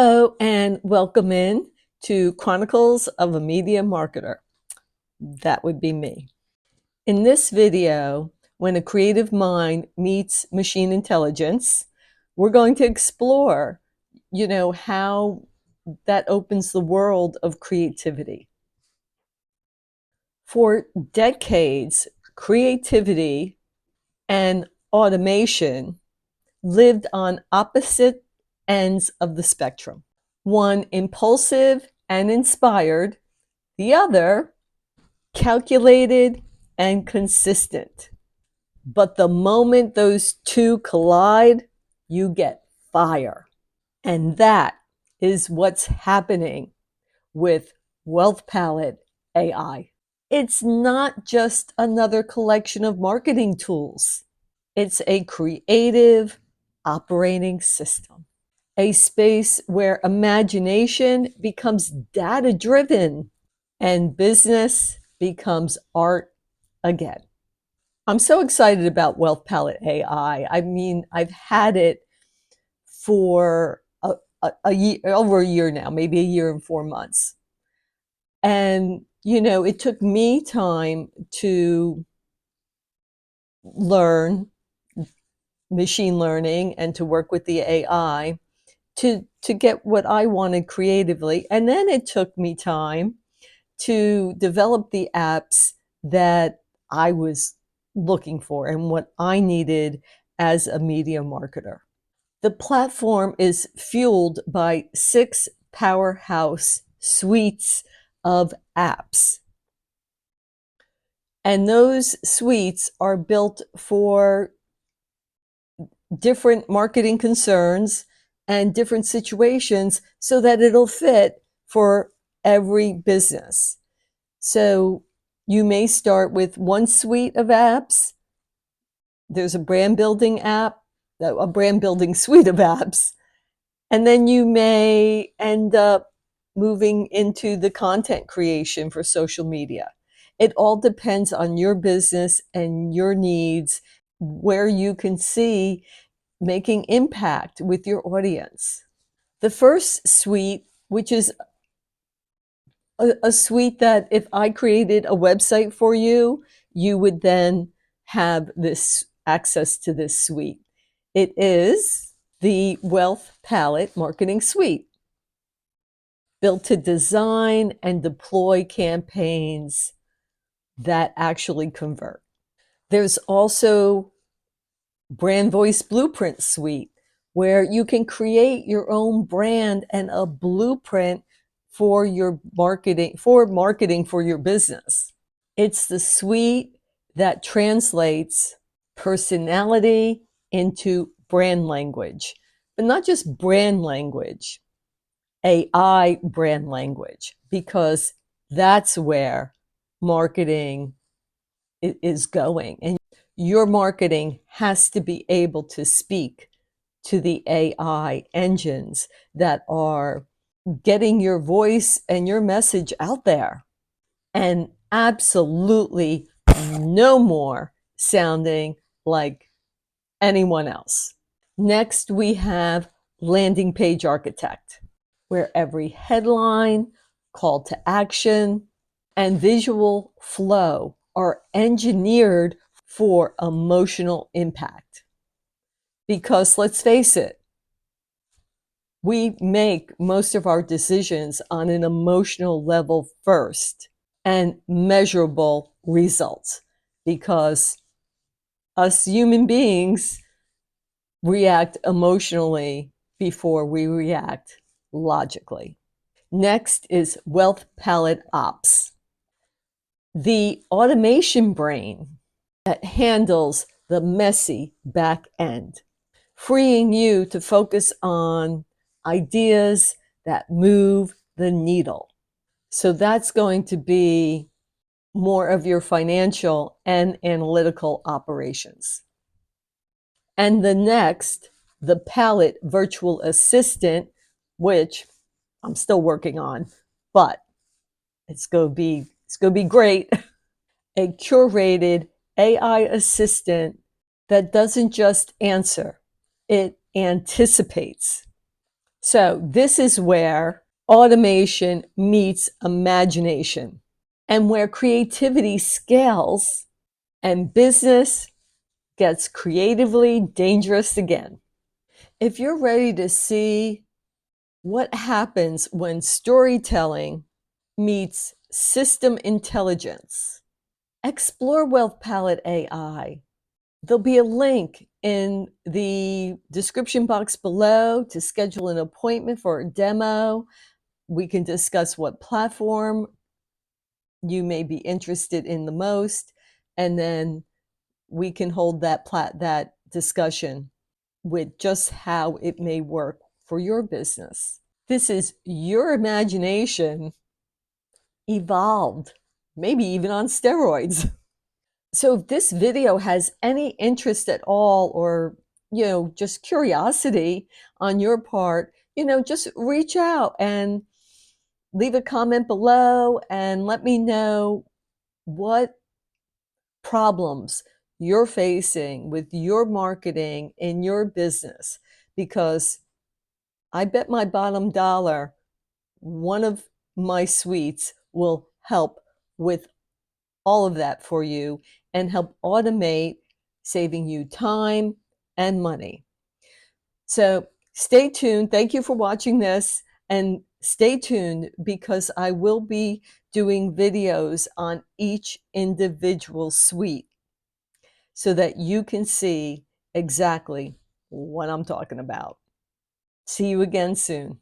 Hello and welcome in to Chronicles of a Media Marketer. That would be me. In this video, when a creative mind meets machine intelligence, we're going to explore, how that opens the world of creativity. For decades, creativity and automation lived on opposite ends of the spectrum. One impulsive and inspired, the other calculated and consistent. But the moment those two collide, you get fire. And that is what's happening with Wealth Palette AI. It's not just another collection of marketing tools. It's a creative operating system, a space where imagination becomes data-driven and business becomes art again. I'm so excited about Wealth Palette AI. I mean, I've had it for a year, over a year now, maybe a year and 4 months. And, it took me time to learn machine learning and to work with the AI to get what I wanted creatively. And then it took me time to develop the apps that I was looking for and what I needed as a media marketer. The platform is fueled by 6 powerhouse suites of apps. And those suites are built for different marketing concerns and different situations so that it'll fit for every business. So you may start with one suite of apps. There's a brand building app, a brand building suite of apps. And then you may end up moving into the content creation for social media. It all depends on your business and your needs, where you can see making impact with your audience. The first suite, which is a suite that if I created a website for you, you would then have this access to this suite. It is the Wealth Palette Marketing Suite, built to design and deploy campaigns that actually convert. There's also Brand Voice Blueprint Suite, where you can create your own brand and a blueprint for your marketing for your business. It's the suite that translates personality into brand language, but not just brand language, AI brand language, because that's where marketing is going. And your marketing has to be able to speak to the AI engines that are getting your voice and your message out there. And absolutely no more sounding like anyone else. Next, we have Landing Page Architect, where every headline, call to action, and visual flow are engineered for emotional impact. Because let's face it, we make most of our decisions on an emotional level first and measurable results, because us human beings react emotionally before we react logically. Next is Wealth Palette Ops, the automation brain that handles the messy back end, freeing you to focus on ideas that move the needle. So that's going to be more of your financial and analytical operations. And the next, the Palette Virtual Assistant, which I'm still working on, but it's going to be great. A curated AI assistant that doesn't just answer, it anticipates. So this is where automation meets imagination and where creativity scales and business gets creatively dangerous again. If you're ready to see what happens when storytelling meets system intelligence, explore Wealth Palette AI. There'll be a link in the description box below to schedule an appointment for a demo. We can discuss what platform you may be interested in the most, and then we can hold that discussion with just how it may work for your business. This is your imagination evolved, maybe even on steroids. So if this video has any interest at all, or just curiosity on your part, just reach out and leave a comment below and let me know what problems you're facing with your marketing in your business, because I bet my bottom dollar one of my suites will help with all of that for you and help automate, saving you time and money. So stay tuned. Thank you for watching this, and stay tuned because I will be doing videos on each individual suite so that you can see exactly what I'm talking about. See you again soon.